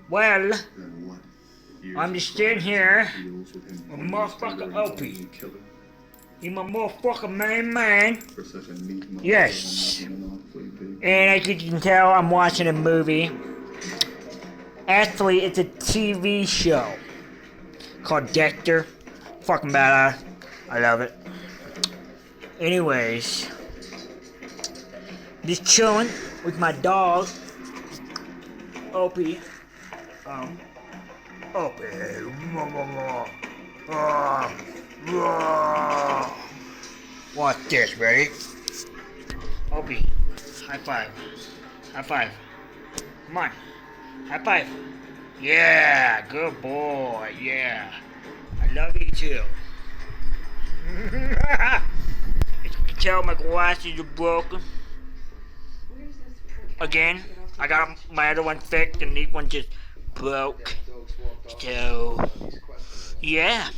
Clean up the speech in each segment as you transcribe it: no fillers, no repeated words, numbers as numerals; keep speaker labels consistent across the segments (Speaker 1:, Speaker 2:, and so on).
Speaker 1: Well, I'm just sitting here with motherfucker Opie. You my motherfucking main man. Yes. And as you can tell, I'm watching a movie. Actually, it's a TV show called Dexter. Fucking badass. I love it. Anyways, just chilling with my dog, Opie. Opie. Watch this, ready? Opie, high five. High five. Come on. High five. Yeah, good boy. Yeah. I love you too. As you can tell, my glasses are broken. Again, I got my other one fixed and these ones just broke. So, yeah.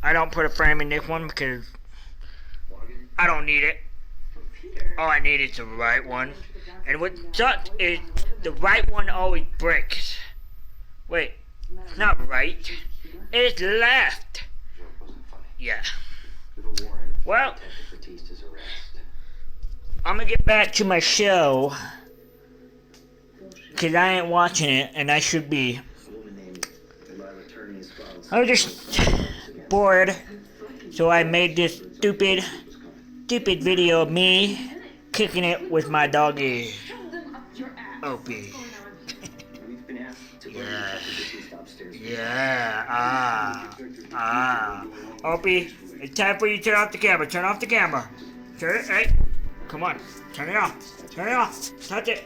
Speaker 1: I don't put a frame in this one because I don't need it. All I need is the right one. And what sucks is the right one always breaks. Wait, it's not right. It's left. Yeah. Well, I'm gonna get back to my show. Because I ain't watching it, and I should be. I was just bored. So I made this stupid video of me kicking it with my doggy, Opie. Yeah. Opie, it's time for you to turn off the camera. Turn off the camera. Turn it. Hey, come on. Turn it off. Turn it off. Touch it.